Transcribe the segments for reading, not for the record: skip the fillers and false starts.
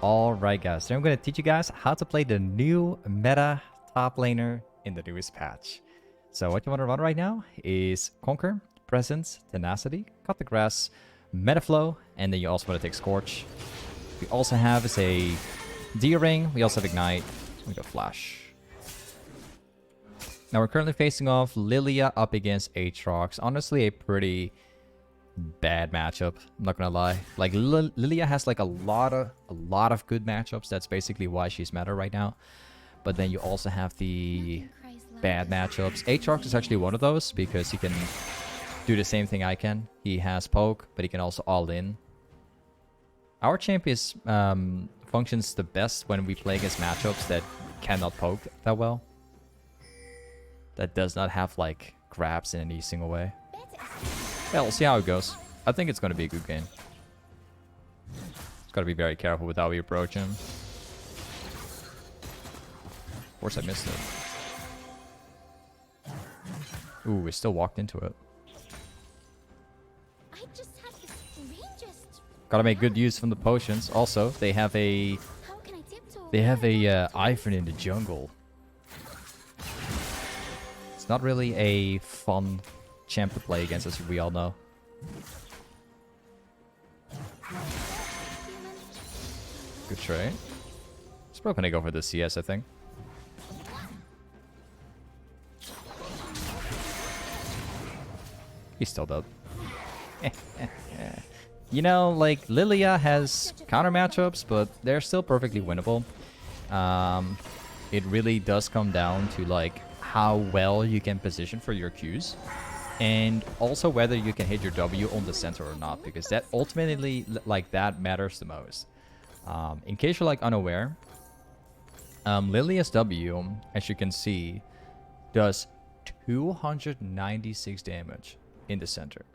Alright guys, today I'm going to teach you guys how to play the new meta top laner in the newest patch. So what you want to run right now is Conquer, Presence, Tenacity, Cut the Grass, Metaflow, and then you also want to take Scorch. We also have is a D-Ring, we also have Ignite, we got Flash. Now we're currently facing off Lilia up against Aatrox. Honestly a pretty bad matchup, I'm not gonna lie. Like Lilia has like a lot of good matchups. That's basically why she's meta right now. But then you also have the bad matchups. Aatrox is actually one of those because he can do the same thing I can. He has poke, but he can also all in. Our champion functions the best when we play against matchups that cannot poke that well. That does not have like grabs in any single way. Yeah, we'll see how it goes. I think it's going to be a good game. Just got to be very careful with how we approach him. Of course I missed it. Ooh, we still walked into it. Gotta make good use from the potions. Also, they have a Ivern in the jungle. It's not really a fun champ to play against, as we all know. Good trade. He's probably gonna go for the CS, I think. He's still dead. You know, like, Lilia has counter matchups, but they're still perfectly winnable. It really does come down to, like, how well you can position for your Qs. And also whether you can hit your W on the center or not, because that ultimately, like, that matters the most. In case you're, like, unaware, Lilia's W, as you can see, does 296 damage in the center.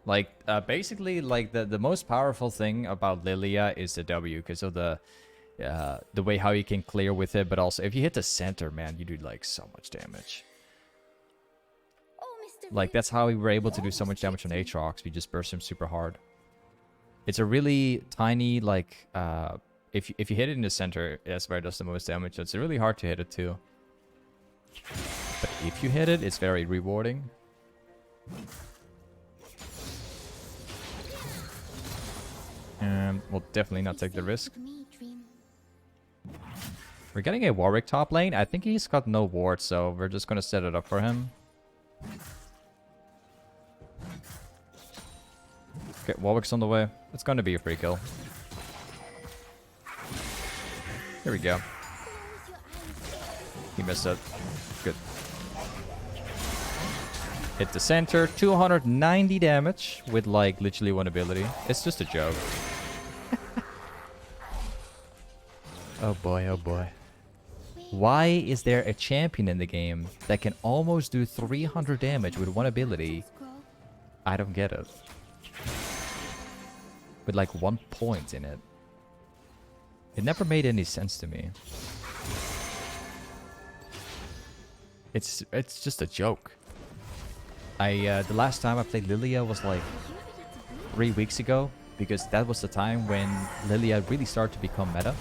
Like, basically, like, the most powerful thing about Lilia is the W, because of the way how you can clear with it, but also if you hit the center, man, you do, like, so much damage. Like, that's how we were able to do so much damage on Aatrox. We just burst him super hard. It's a really tiny, like, if you hit it in the center, that's where it does the most damage. So it's really hard to hit it too. But if you hit it, it's very rewarding. And we'll definitely not take the risk. We're getting a Warwick top lane. I think he's got no ward, so we're just gonna set it up for him. Okay, Warwick's on the way. It's gonna be a free kill. Here we go. He missed it. Good. Hit the center. 290 damage with, like, literally one ability. It's just a joke. Oh boy, oh boy. Why is there a champion in the game that can almost do 300 damage with one ability? I don't get it. With like 1 point in it. It never made any sense to me. It's just a joke. The last time I played Lilia was like 3 weeks ago, because that was the time when Lilia really started to become meta.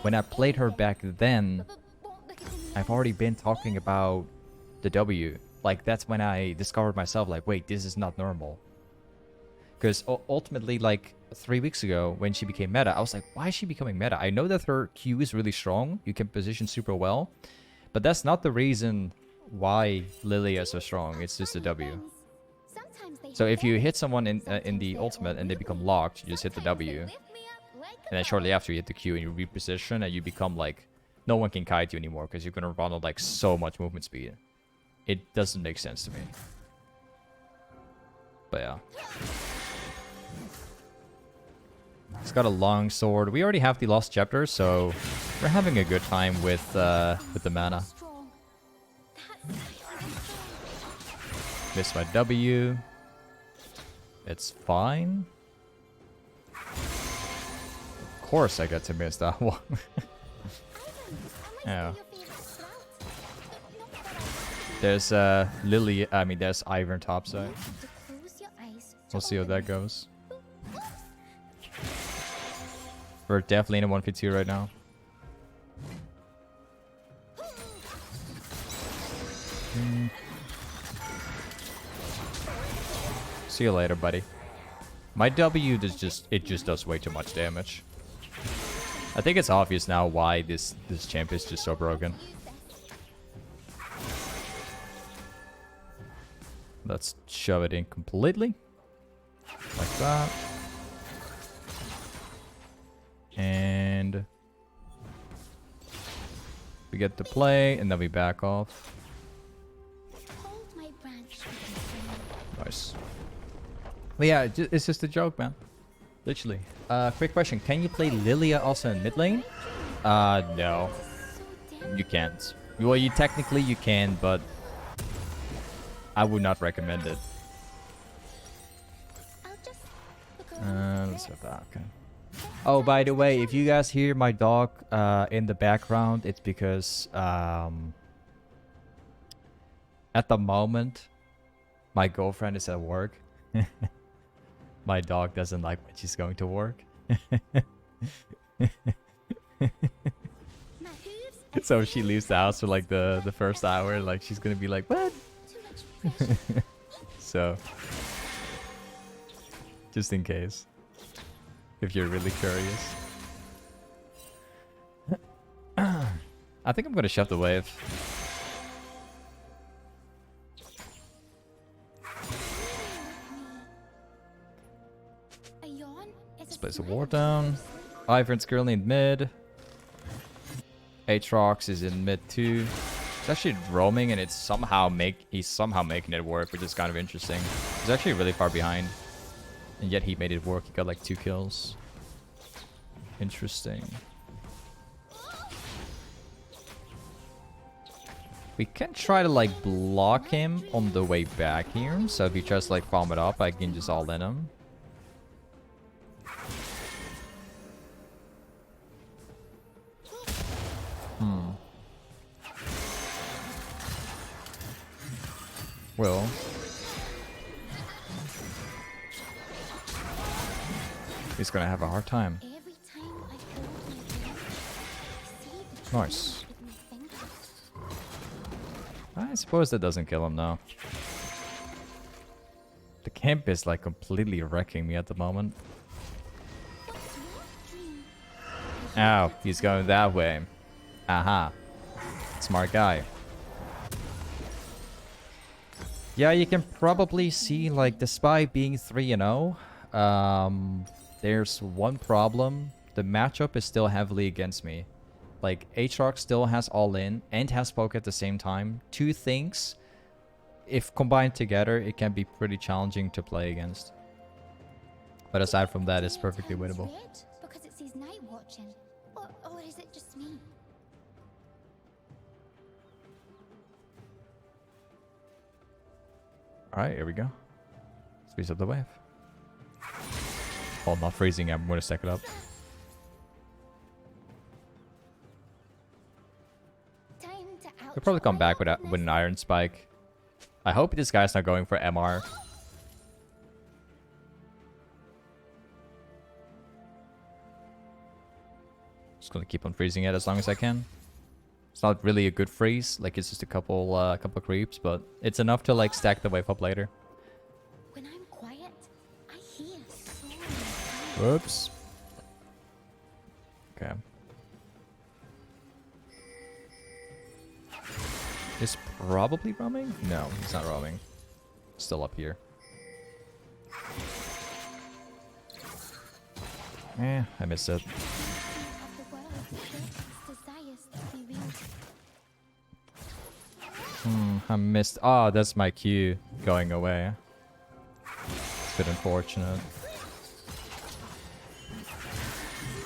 When I played her back then, I've already been talking about the W. Like, that's when I discovered myself, like, wait, this is not normal. Because ultimately, like, 3 weeks ago, when she became meta, I was like, why is she becoming meta? I know that her Q is really strong. You can position super well. But that's not the reason why Lilia is so strong. It's just the W. So if you hit someone in the ultimate and they become locked, you just hit the W. And then shortly after you hit the Q and you reposition and you become like, no one can kite you anymore because you're going to run on like so much movement speed. It doesn't make sense to me. But yeah. He's got a long sword. We already have the Lost Chapter, so we're having a good time with the mana. Missed my W. It's fine. Of course I got to miss that one. Yeah. There's Lily. I mean, there's Ivern topside. We'll see how that goes. We're definitely in a 1v2 right now. See you later, buddy. My W does just does way too much damage. I think it's obvious now why this champ is just so broken. Let's shove it in completely. Like that. And we get to play, and then we back off. Nice. But yeah, it's just a joke, man. Literally. Quick question. Can you play Lilia also in mid lane? No. You can't. Well, you technically can, but I would not recommend it. Let's have that. Okay. Oh, by the way, if you guys hear my dog in the background, it's because at the moment my girlfriend is at work. My dog doesn't like when she's going to work. So if she leaves the house for like the first hour, like she's gonna be like, what? So just in case, if you're really curious. I think I'm gonna shove the wave. Let's place a ward down. Ivern's currently in mid. Aatrox is in mid too. It's actually roaming, and he's somehow making it work, which is kind of interesting. He's actually really far behind, and yet he made it work. He got like 2 kills. Interesting. We can try to like block him on the way back here. So if he tries to like farm it up, I can just all in him. Well, he's gonna have a hard time. Nice. I suppose that doesn't kill him now. The camp is like completely wrecking me at the moment. Ow, he's going that way. Aha. Smart guy. Yeah, you can probably see, like, despite being 3-0, there's one problem. The matchup is still heavily against me. Like, Aatrox still has all-in and has poke at the same time. 2 things, if combined together, it can be pretty challenging to play against. But aside from that, it's perfectly winnable. Because it sees night watching. Or is it just me? Alright, here we go. Squeeze up the wave. Oh, I'm not freezing. I'm going to stack it up. We'll probably come back with an Iron Spike. I hope this guy's not going for MR. Just going to keep on freezing it as long as I can. It's not really a good freeze, like it's just a couple creeps, but it's enough to like stack the wave up later. When I'm quiet, I hear so many. Whoops. Okay. Is probably roaming? No, he's not roaming. Still up here. I missed it. I missed. Oh, that's my Q going away. It's a bit unfortunate.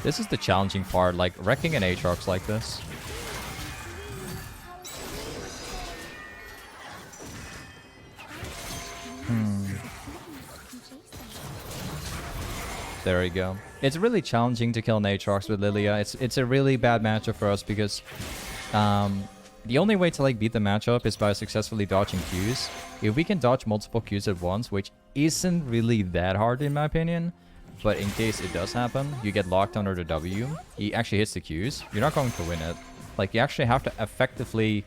This is the challenging part, like wrecking an Aatrox like this. There we go. It's really challenging to kill an Aatrox with Lilia. It's a really bad matchup for us because the only way to like beat the matchup is by successfully dodging Qs. If we can dodge multiple Qs at once, which isn't really that hard in my opinion, But in case it does happen, you get locked under the W. He actually hits the Qs. You're not going to win it. Like, you actually have to effectively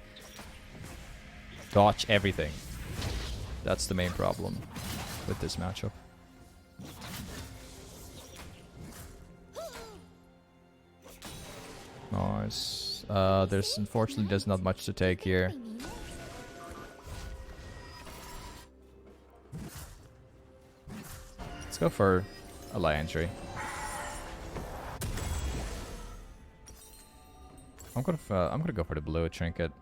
dodge everything. That's the main problem with this matchup. Nice. There's not much to take here. Let's go for a liandry. I'm gonna go for the blue trinket.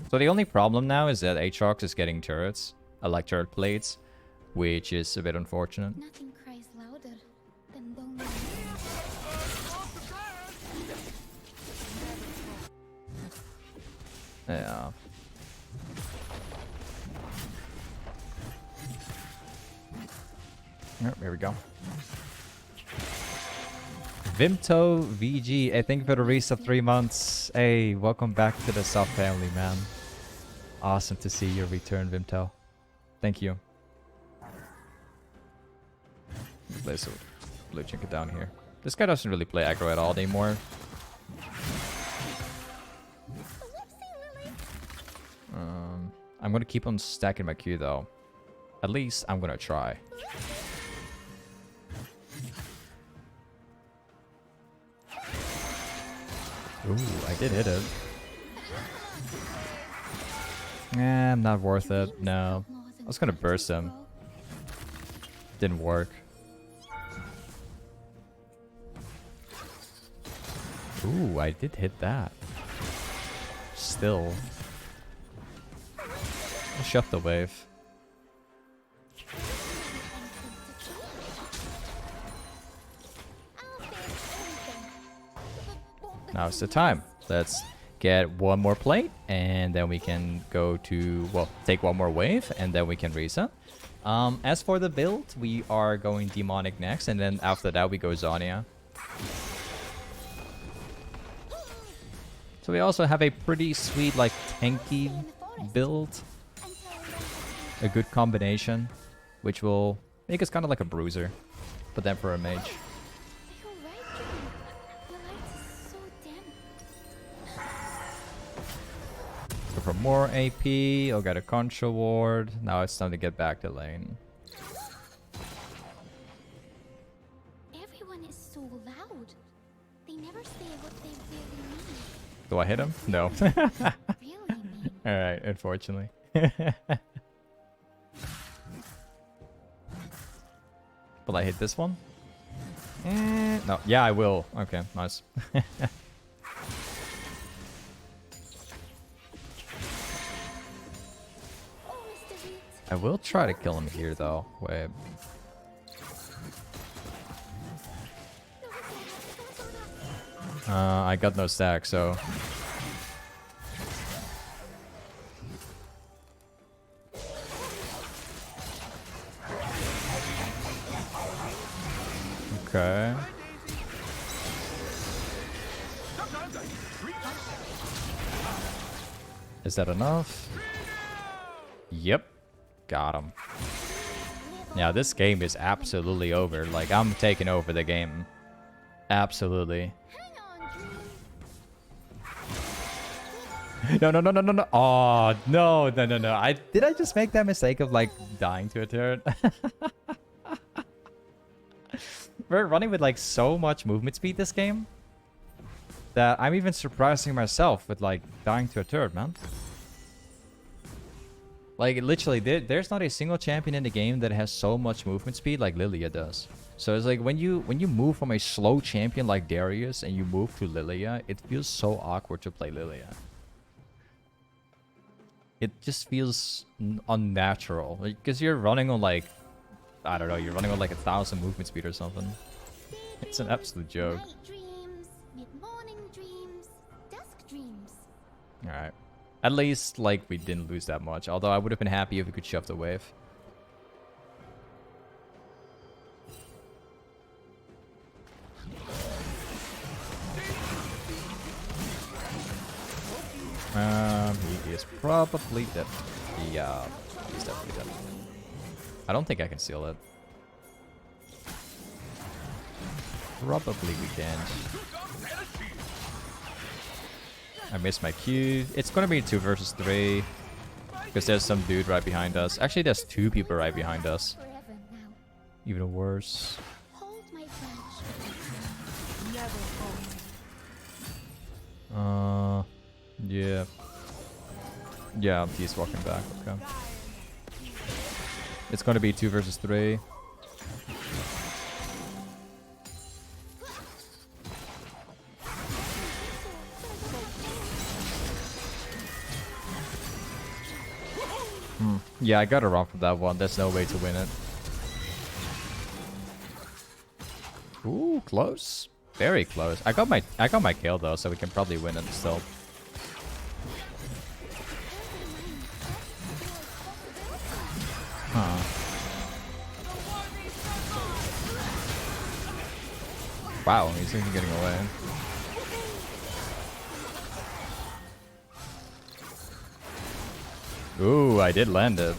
So the only problem now is that Aatrox is getting turrets, like turret plates, which is a bit unfortunate. Nothing cries louder than lonely. Yeah. Yep, here we go. Vimto VG, I think for the reset 3 months. Hey, welcome back to the sub family, man. Awesome to see your return, Vimto. Thank you. Place a blue trinket down here. This guy doesn't really play aggro at all anymore. I'm gonna keep on stacking my Q though. At least I'm gonna try. Ooh, I did hit it. Not worth it. No. I was gonna burst him. Didn't work. Ooh, I did hit that. Still. I'll shove the wave. Now it's the time. Let's get one more plate, and then we can go to, well, take one more wave, and then we can reset. As for the build, we are going Demonic next, and then after that we go Zhonya. So we also have a pretty sweet, like, tanky build. A good combination, which will make us kind of like a bruiser, but then for a mage. Go for more AP, I'll get a control ward. Now it's time to get back to lane. Everyone is so loud. They never say what they really mean. Do I hit him? No. Really mean. Alright, unfortunately. Will I hit this one? No. Yeah, I will. Okay, nice. I will try to kill him here, though. Wait. I got no stack, so... Okay. Is that enough? Yep. Got him. Now this game is absolutely over. Like, I'm taking over the game. Absolutely. No, no, no, no, no, no. Oh, no, no, no, no. Did I just make that mistake of, like, dying to a turret? We're running with, like, so much movement speed this game that I'm even surprising myself with, like, dying to a turret, man. Like, literally, there's not a single champion in the game that has so much movement speed like Lilia does. So it's like when you move from a slow champion like Darius and you move to Lilia, it feels so awkward to play Lilia. It just feels unnatural. Because you're running on, like, I don't know, you're running on like 1,000 movement speed or something. It's an absolute joke. Night dreams, mid-morning dreams, dusk dreams. Alright. At least, like, we didn't lose that much. Although I would have been happy if we could shove the wave. He is probably dead. Yeah, he's definitely dead. I don't think I can seal it. Probably we can't. I missed my Q. It's gonna be 2 versus 3. Because there's some dude right behind us. Actually, there's 2 people right behind us. Forever now. Even worse. Hold my branch. Yeah. Yeah, he's walking back. Okay. It's gonna be 2 versus 3. Yeah, I got it wrong from that one. There's no way to win it. Ooh, close. Very close. I got my kill though, so we can probably win it still. Huh. Wow, he's even getting away. Ooh, I did land it.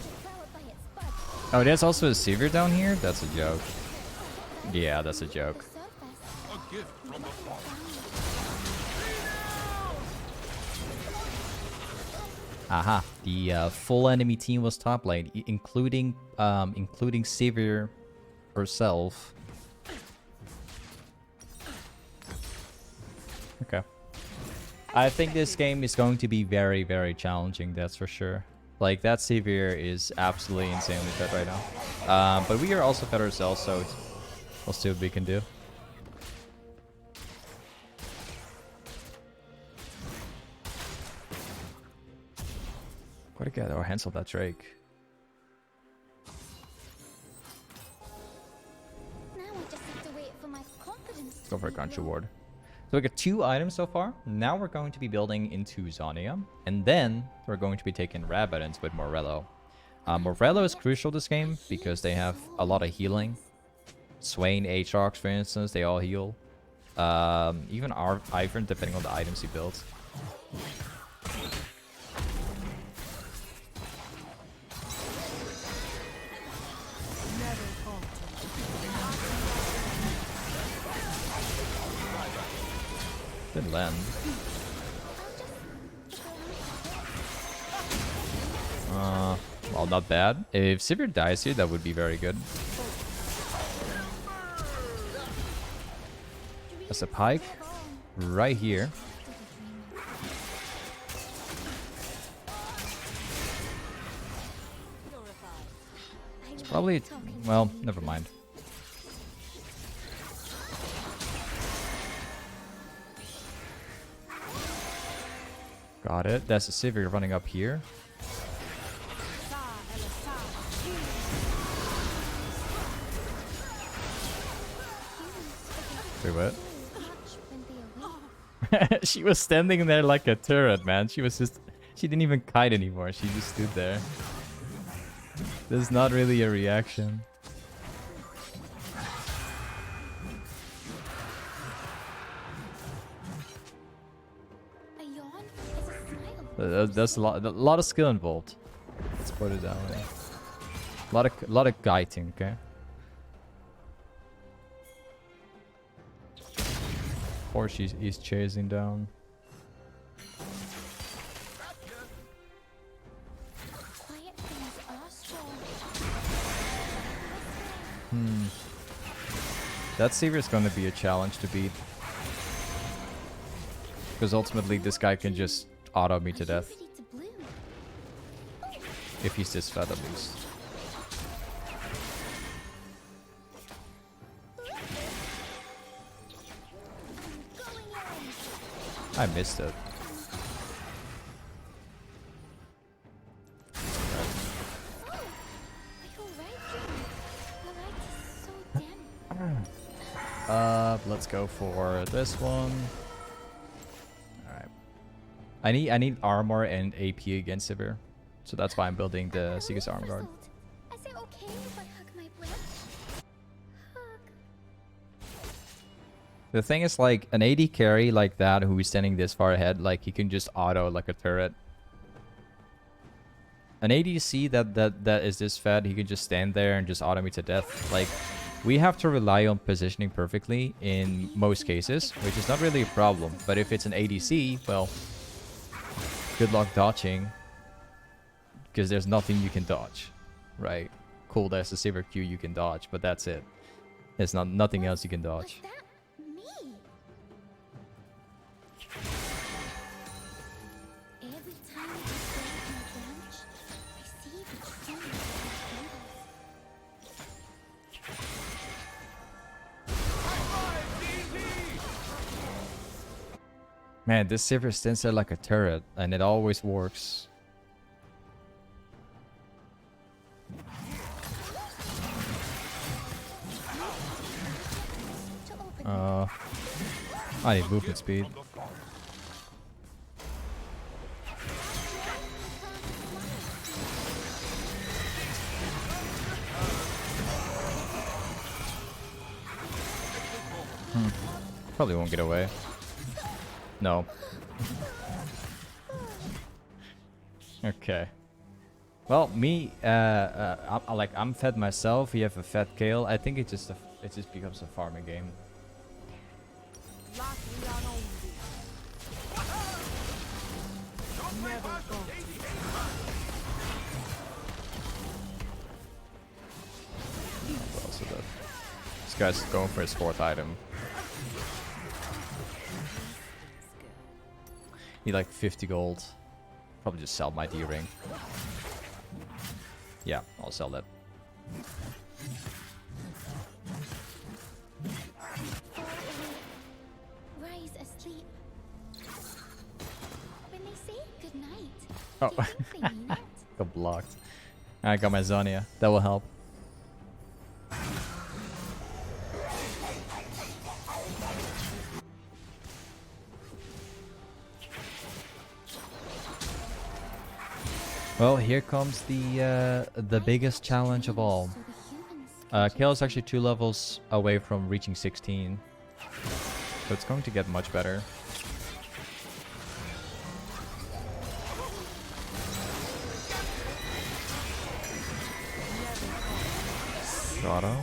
Oh, there's also a Sevier down here? That's a joke. Yeah, that's a joke. Aha, the full enemy team was top lane, including Sevier herself. Okay. I think this game is going to be very, very challenging, that's for sure. Like, that Sevier is absolutely insanely fed right now. But we are also fed ourselves, so we'll see what we can do. Gotta get our hands on that Drake. Now I just have to wait for my confidence. Go for a Contra Ward. So we got 2 items so far. Now we're going to be building into Zhonya. And then we're going to be taking Rabadons with Morello. Morello is crucial this game because they have a lot of healing. Swain, Aatrox, for instance, they all heal. Even our Ivern, depending on the items he builds. Good land. Well, not bad. If Sivir dies here, that would be very good. There's a pike right here. It's probably... well, never mind. Got it. That's a Sivir running up here. Wait, what? She was standing there like a turret, man. She was just... she didn't even kite anymore. She just stood there. There's not really a reaction. There's a lot of skill involved. Let's put it that way. A lot of guiding, okay? Or he's chasing down. That Seaver is going to be a challenge to beat. Because ultimately this guy can just auto me to death. If he's this fat at least. I missed it. Let's go for this one. Alright. I need armor and AP against Sivir. So that's why I'm building the Seeker's Arm Guard. Is it okay if I hug my branch? Hug. The thing is, like, an AD carry like that who is standing this far ahead, like, he can just auto like a turret. An ADC that is this fed, he can just stand there and just auto me to death. Like, We have to rely on positioning perfectly in most cases, which is not really a problem. But if it's an ADC, well, good luck dodging, because there's nothing you can dodge, right? Cool, there's a silver Q you can dodge, but that's it. There's nothing else you can dodge. Was that me? Every time I break my branch, I see the tree. Man, this silver stands there like a turret, and it always works. I need movement speed. Probably won't get away. No. Okay. Well, me, I'm fed myself. You have a fed Kale. I think it just becomes a farming game. What else is that? This guy's going for his 4th item. Need like 50 gold. Probably just sell my D-ring. Yeah, I'll sell that. Rise asleep. When they say good night, Oh, do you think they mean it? got blocked. I got my Zhonya. That will help. Well, here comes the biggest challenge of all. So the humans Kale is actually 2 levels away from reaching 16. So it's going to get much better. Grotto.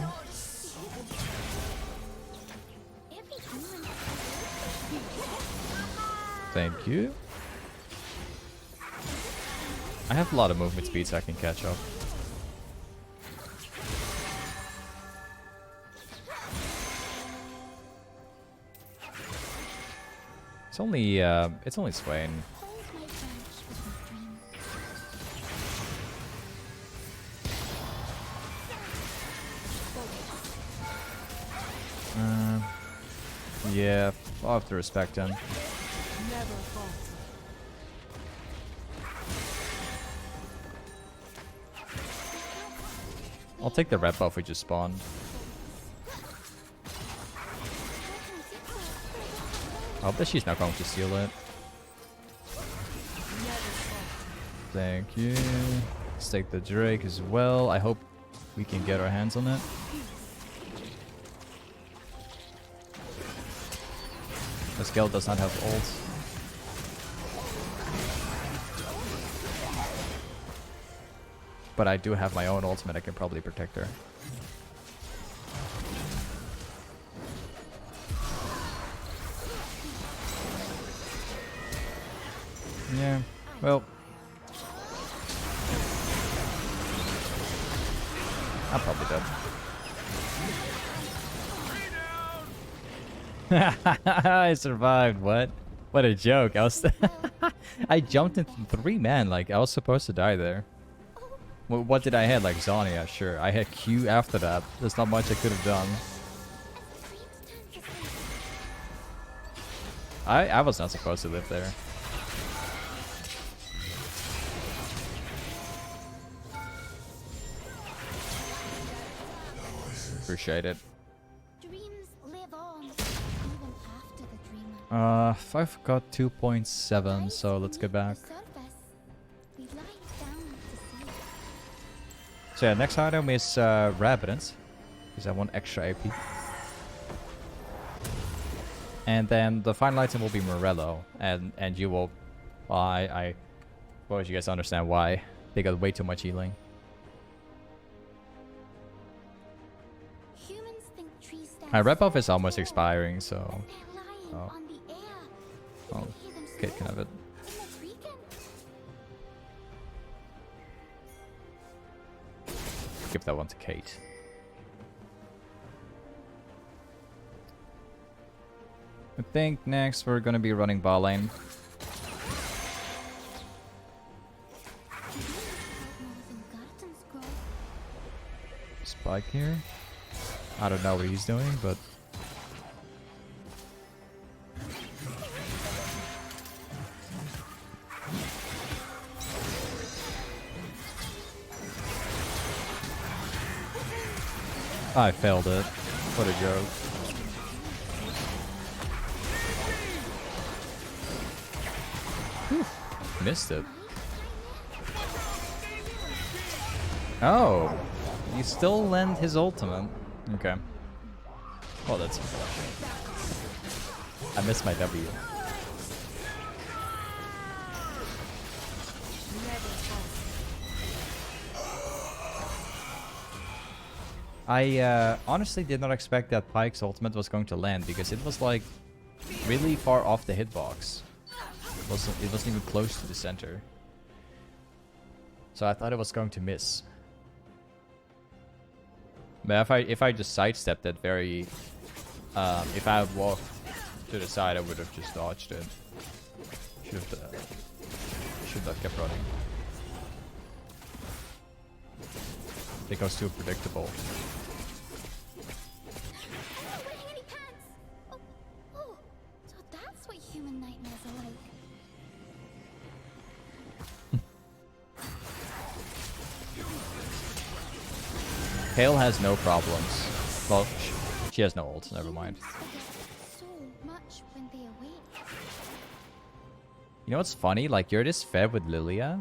every human Thank you. I have a lot of movement speed so I can catch up. It's only Swain. hold my branch with my dreams. Yeah, I'll have to respect him. I'll take the red buff we just spawned. I bet she's not going to steal it. Thank you. Let's take the Drake as well. I hope we can get our hands on it. This girl does not have ult. But I do have my own ultimate. I can probably protect her. Yeah, well, I'm probably dead. I survived. What a joke. I was I jumped into 3 man. Like I was supposed to die there. What did I have? Like Zhonya, sure. I had Q after that. There's not much I could have done. I was not supposed to live there. Appreciate it. Dreams live on, even after the dreamer. I've got 2.7, so let's get back. Surface. We lie down to see. So yeah, next item is rabadon, because I want extra AP. And then the final item will be morello, and you will, well, I suppose you guys understand why. They got way too much healing. Humans My rep buff is almost expiring, so... They're lying Oh. on the air. Oh, I hear them Kate can have it. snarling in the beacon. Give that one to Kate. I think next we're gonna be running ball lane. Spike here. I don't know what he's doing, but... I failed it. What a joke. Whew, missed it. Oh, you still lend his ultimate. Okay. Well, that's unfortunate. I missed my W. I honestly did not expect that Pyke's ultimate was going to land because it was like really far off the hitbox. It wasn't even close to the center. So I thought it was going to miss. But if I just sidestepped it very, if I had walked to the side, I would have just dodged it. Should have kept running. I think I was too predictable. Wearing any pants? Oh, so that's what human nightmares are like. Kale has no problems. Well, she has no ult, never mind. So much when they awake. You know what's funny? Like, you're this fed with Lilia.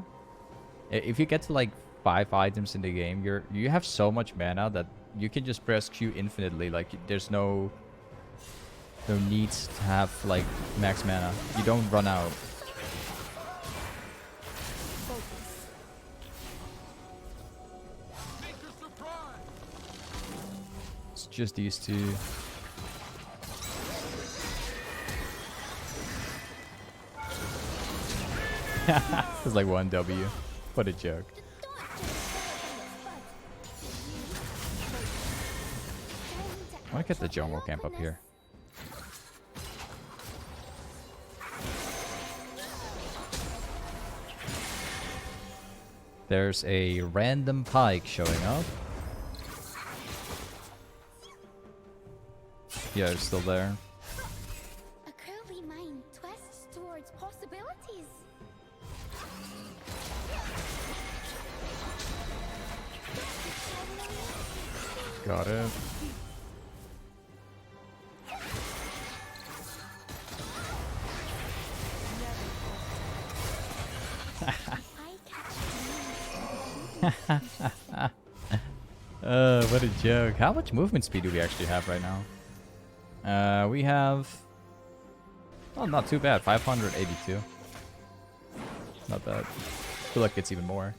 If you get to like 5 items in the game, you have so much mana that you can just press Q infinitely. Like, there's no need to have like max mana. You don't run out. It's just these two. It's like 1 W. What a joke. I want to get the jungle camp up here. There's a random Pyke showing up. Yeah, it's still there. A curly mind twists towards possibilities. Got it. What a joke. How much movement speed do we actually have right now? We have... Oh, not too bad. 582. Not bad. I feel like it's even more.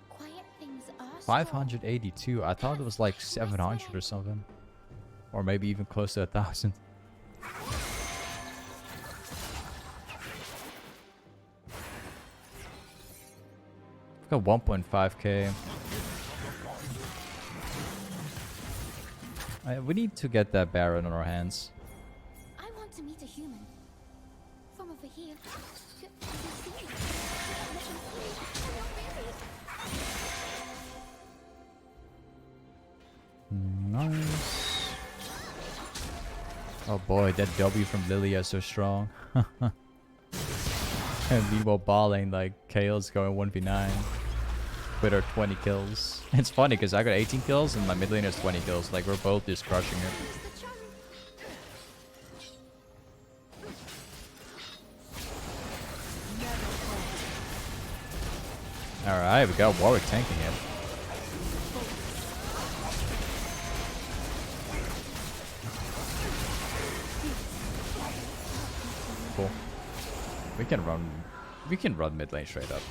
Quiet things are 582. I thought it was like 700 or something. Or maybe even close to 1,000. Got 1.5k. We need to get that Baron on our hands. I want to meet a human. From over here. Can you see me? Nice. Oh boy, that W from Lilia is so strong. And meanwhile, balling like Kale's going 1v9 with her 20 kills. It's funny because I got 18 kills and my mid laner has 20 kills. Like, we're both just crushing it. Alright, we got Warwick tanking it. Cool. We can run mid lane straight up.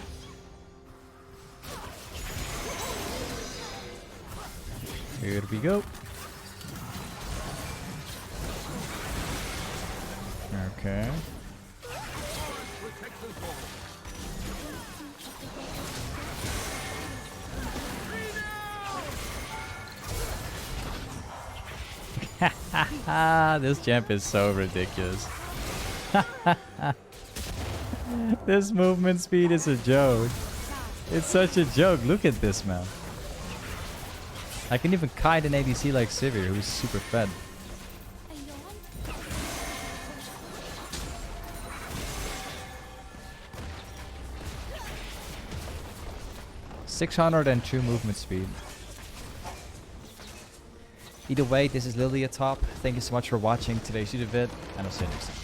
Here we go. Okay. This jump is so ridiculous. This movement speed is a joke. It's such a joke. Look at this, man. I can even kite an ADC like Sivir, who's super fed. 602 movement speed. Either way, this is Lilia top. Thank you so much for watching today's YouTube vid, and I'll see you next time.